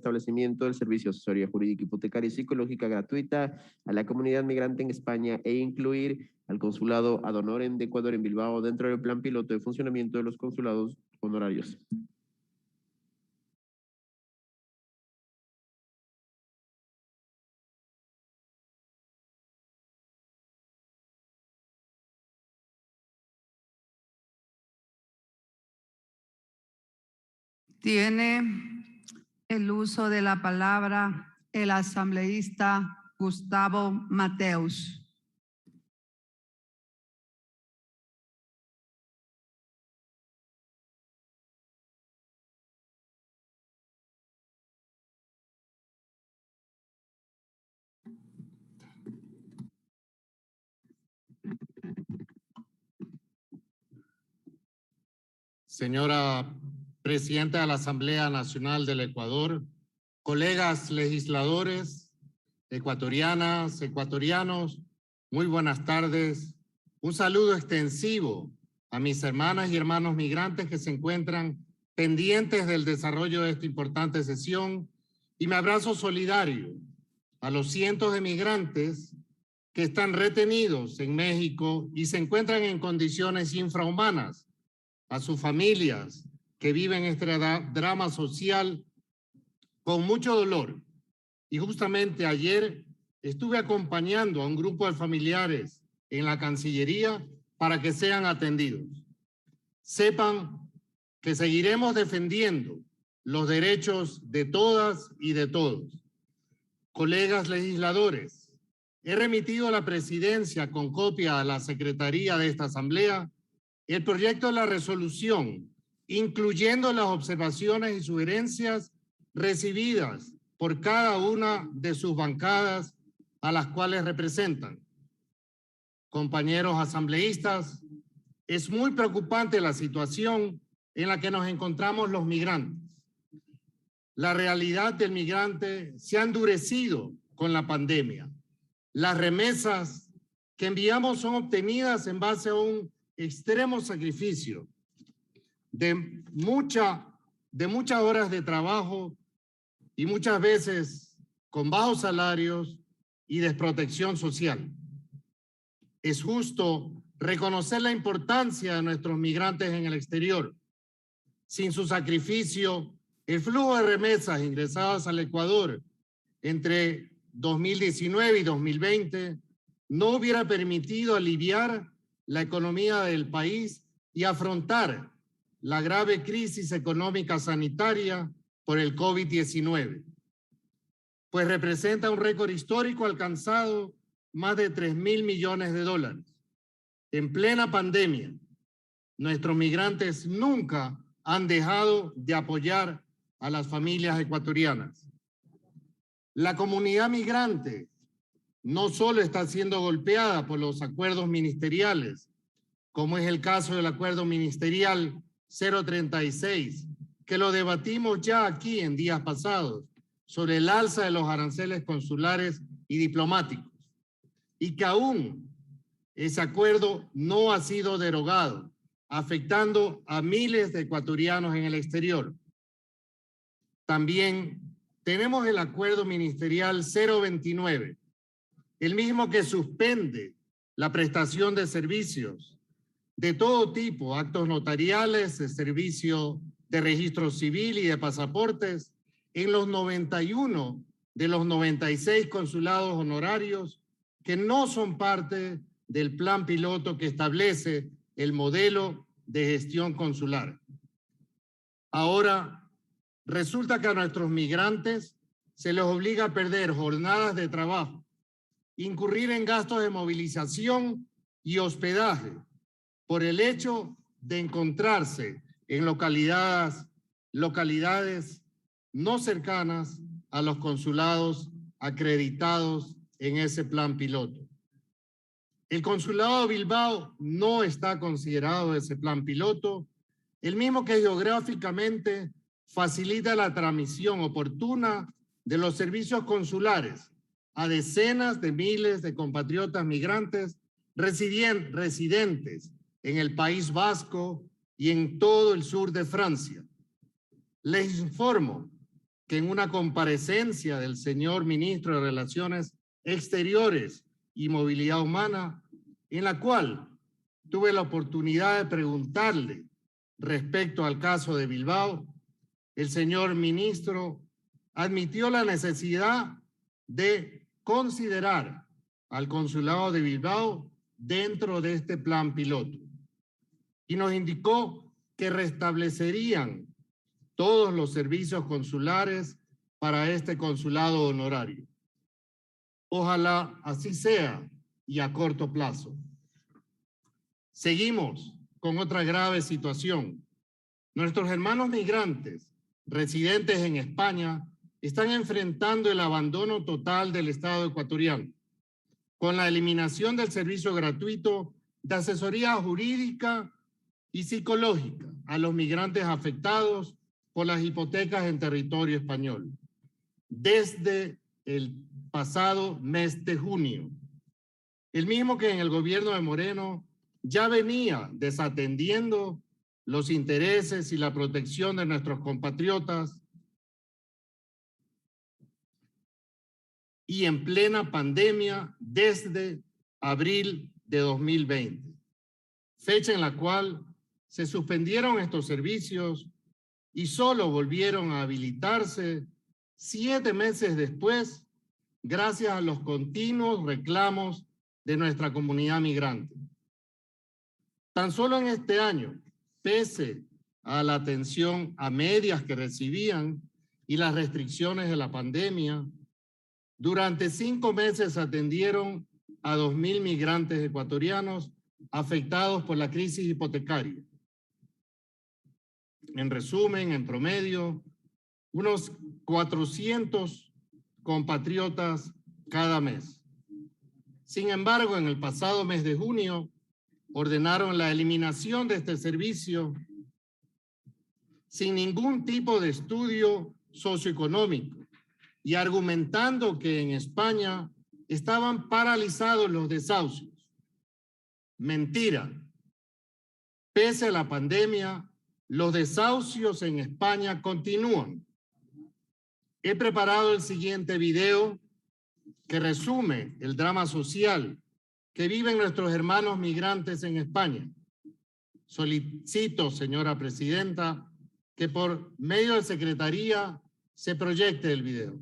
establecimiento del servicio de asesoría jurídica, hipotecaria y psicológica gratuita a la comunidad migrante en España e incluir al consulado ad honorem de Ecuador en Bilbao dentro del plan piloto de funcionamiento de los consulados honorarios. Tiene el uso de la palabra el asambleísta Gustavo Mateus. Señora Presidenta de la Asamblea Nacional del Ecuador, colegas legisladores, ecuatorianas, ecuatorianos, muy buenas tardes. Un saludo extensivo a mis hermanas y hermanos migrantes que se encuentran pendientes del desarrollo de esta importante sesión y mi abrazo solidario a los cientos de migrantes que están retenidos en México y se encuentran en condiciones infrahumanas, a sus familias que viven este drama social con mucho dolor. Y justamente ayer estuve acompañando a un grupo de familiares en la Cancillería para que sean atendidos. Sepan que seguiremos defendiendo los derechos de todas y de todos. Colegas legisladores, he remitido a la presidencia con copia a la secretaría de esta asamblea el proyecto de la resolución, incluyendo las observaciones y sugerencias recibidas por cada una de sus bancadas a las cuales representan. Compañeros asambleístas, es muy preocupante la situación en la que nos encontramos los migrantes. La realidad del migrante se ha endurecido con la pandemia. Las remesas que enviamos son obtenidas en base a un extremo sacrificio de muchas horas de trabajo y muchas veces con bajos salarios y desprotección social. Es justo reconocer la importancia de nuestros migrantes en el exterior. Sin su sacrificio, el flujo de remesas ingresadas al Ecuador entre 2019 y 2020 no hubiera permitido aliviar la economía del país y afrontar la grave crisis económica sanitaria por el COVID-19, pues representa un récord histórico alcanzado más de 3.000 millones de dólares. En plena pandemia, nuestros migrantes nunca han dejado de apoyar a las familias ecuatorianas. La comunidad migrante no solo está siendo golpeada por los acuerdos ministeriales, como es el caso del acuerdo ministerial 036, que lo debatimos ya aquí en días pasados, sobre el alza de los aranceles consulares y diplomáticos, y que aún ese acuerdo no ha sido derogado, afectando a miles de ecuatorianos en el exterior. También tenemos el acuerdo ministerial 029, el mismo que suspende la prestación de servicios de todo tipo, actos notariales, de servicio de registro civil y de pasaportes, en los 91 de los 96 consulados honorarios que no son parte del plan piloto que establece el modelo de gestión consular. Ahora, resulta que a nuestros migrantes se les obliga a perder jornadas de trabajo, incurrir en gastos de movilización y hospedaje por el hecho de encontrarse en localidades no cercanas a los consulados acreditados en ese plan piloto. El consulado de Bilbao no está considerado ese plan piloto, el mismo que geográficamente facilita la transmisión oportuna de los servicios consulares a decenas de miles de compatriotas migrantes residentes en el País Vasco y en todo el sur de Francia. Les informo que en una comparecencia del señor ministro de Relaciones Exteriores y Movilidad Humana, en la cual tuve la oportunidad de preguntarle respecto al caso de Bilbao, el señor ministro admitió la necesidad de considerar al consulado de Bilbao dentro de este plan piloto y nos indicó que restablecerían todos los servicios consulares para este consulado honorario. Ojalá así sea y a corto plazo. Seguimos con otra grave situación. Nuestros hermanos migrantes residentes en España están enfrentando el abandono total del Estado ecuatoriano, con la eliminación del servicio gratuito de asesoría jurídica y psicológica a los migrantes afectados por las hipotecas en territorio español, desde el pasado mes de junio. El mismo que en el gobierno de Moreno ya venía desatendiendo los intereses y la protección de nuestros compatriotas y en plena pandemia desde abril de 2020, fecha en la cual se suspendieron estos servicios y solo volvieron a habilitarse 7 meses después, gracias a los continuos reclamos de nuestra comunidad migrante. Tan solo en este año, pese a la atención a medias que recibían y las restricciones de la pandemia, durante 5 meses atendieron a 2,000 migrantes ecuatorianos afectados por la crisis hipotecaria. En resumen, en promedio, unos 400 compatriotas cada mes. Sin embargo, en el pasado mes de junio, ordenaron la eliminación de este servicio sin ningún tipo de estudio socioeconómico y argumentando que en España estaban paralizados los desahucios. Mentira. Pese a la pandemia, los desahucios en España continúan. He preparado el siguiente video que resume el drama social que viven nuestros hermanos migrantes en España. Solicito, señora presidenta, que por medio de Secretaría se proyecte el video.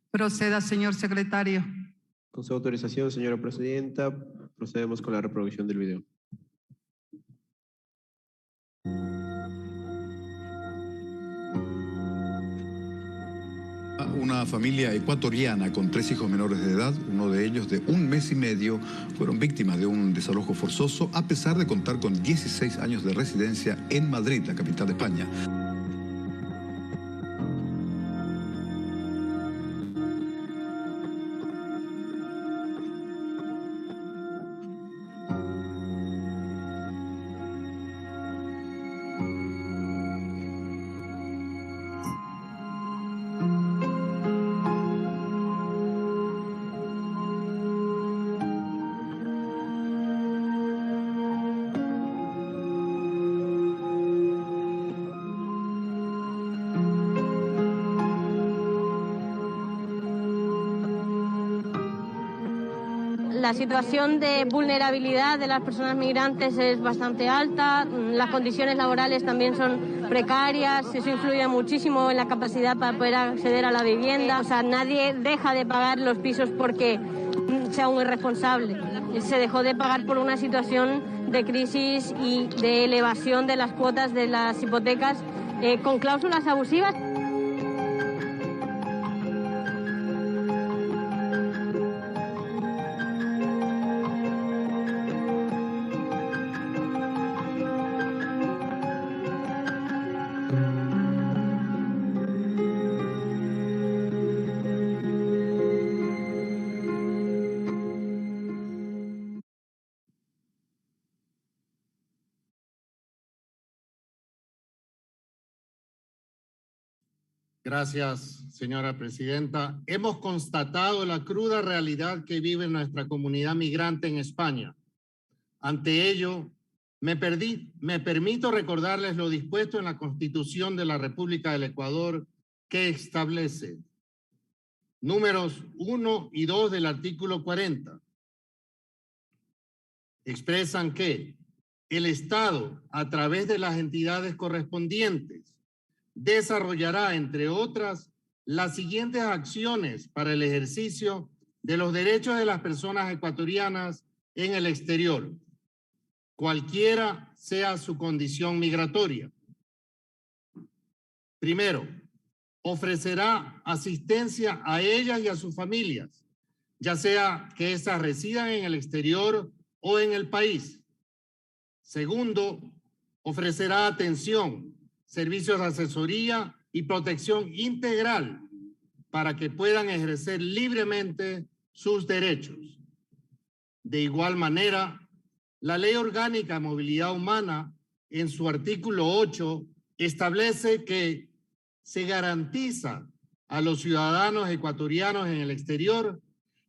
Proceda, señor secretario. Con su autorización, señora presidenta, procedemos con la reproducción del video. Una familia ecuatoriana con 3 hijos menores de edad, uno de ellos de 1 mes y medio, fueron víctimas de un desalojo forzoso a pesar de contar con 16 años de residencia en Madrid, la capital de España. La situación de vulnerabilidad de las personas migrantes es bastante alta, las condiciones laborales también son precarias, eso influye muchísimo en la capacidad para poder acceder a la vivienda. O sea, nadie deja de pagar los pisos porque sea un irresponsable. Se dejó de pagar por una situación de crisis y de elevación de las cuotas de las hipotecas con cláusulas abusivas. Gracias, señora presidenta. Hemos constatado la cruda realidad que vive nuestra comunidad migrante en España. Ante ello, Me permito recordarles lo dispuesto en la Constitución de la República del Ecuador, que establece números 1 y 2 del artículo 40. Expresan que el Estado, a través de las entidades correspondientes, desarrollará, entre otras, las siguientes acciones para el ejercicio de los derechos de las personas ecuatorianas en el exterior, cualquiera sea su condición migratoria. Primero, ofrecerá asistencia a ellas y a sus familias, ya sea que éstas residan en el exterior o en el país. Segundo, ofrecerá atención, servicios de asesoría y protección integral para que puedan ejercer libremente sus derechos. De igual manera, la Ley Orgánica de Movilidad Humana, en su artículo 8, establece que se garantiza a los ciudadanos ecuatorianos en el exterior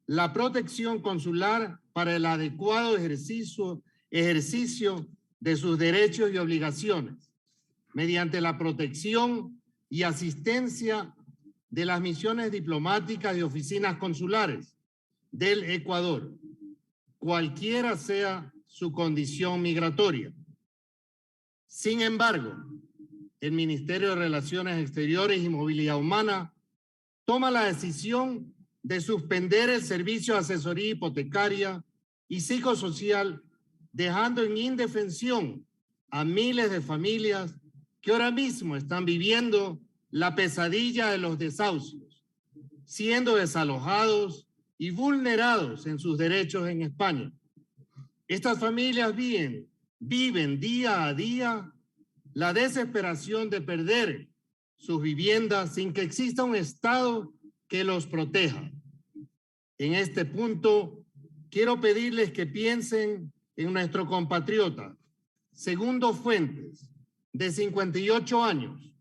la protección consular para el adecuado ejercicio de sus derechos y obligaciones, mediante la protección y asistencia de las misiones diplomáticas y oficinas consulares del Ecuador, cualquiera sea su condición migratoria. Sin embargo, el Ministerio de Relaciones Exteriores y Movilidad Humana toma la decisión de suspender el servicio de asesoría hipotecaria y psicosocial, dejando en indefensión a miles de familias que ahora mismo están viviendo la pesadilla de los desahucios, siendo desalojados y vulnerados en sus derechos en España. Estas familias viven día a día la desesperación de perder sus viviendas sin que exista un Estado que los proteja. En este punto, quiero pedirles que piensen en nuestro compatriota Segundo Fuentes, de 58 años,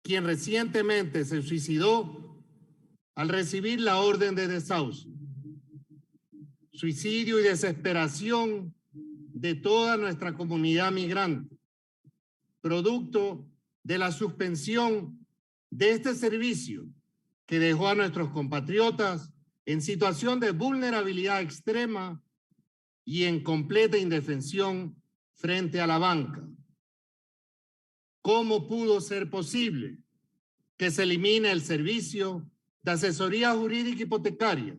quien recientemente se suicidó al recibir la orden de desahucio. Suicidio y desesperación de toda nuestra comunidad migrante, producto de la suspensión de este servicio que dejó a nuestros compatriotas en situación de vulnerabilidad extrema y en completa indefensión frente a la banca. ¿Cómo pudo ser posible que se elimine el servicio de asesoría jurídica hipotecaria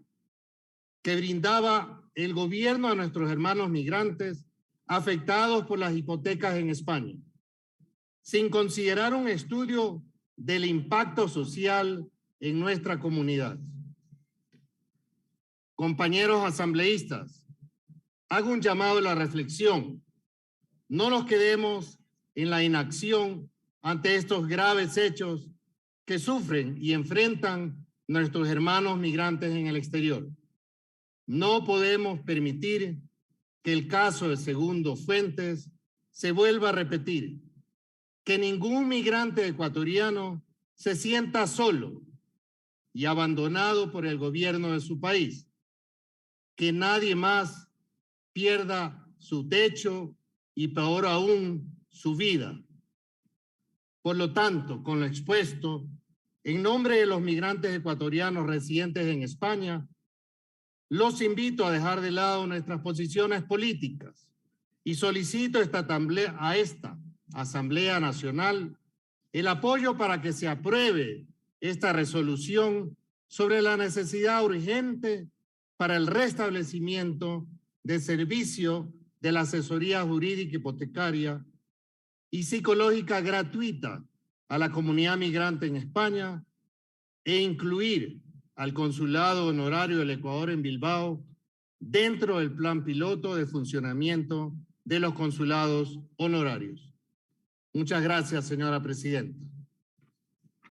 que brindaba el gobierno a nuestros hermanos migrantes afectados por las hipotecas en España, sin considerar un estudio del impacto social en nuestra comunidad? Compañeros asambleístas, hago un llamado a la reflexión. No nos quedemos en la inacción ante estos graves hechos que sufren y enfrentan nuestros hermanos migrantes en el exterior. No podemos permitir que el caso de Segundo Fuentes se vuelva a repetir, que ningún migrante ecuatoriano se sienta solo y abandonado por el gobierno de su país, que nadie más pierda su techo y peor aún su vida. Por lo tanto, con lo expuesto, en nombre de los migrantes ecuatorianos residentes en España, los invito a dejar de lado nuestras posiciones políticas y solicito a esta Asamblea Nacional el apoyo para que se apruebe esta resolución sobre la necesidad urgente para el restablecimiento del servicio de la asesoría jurídica hipotecaria y psicológica gratuita a la comunidad migrante en España e incluir al Consulado Honorario del Ecuador en Bilbao dentro del plan piloto de funcionamiento de los consulados honorarios. Muchas gracias, señora presidenta.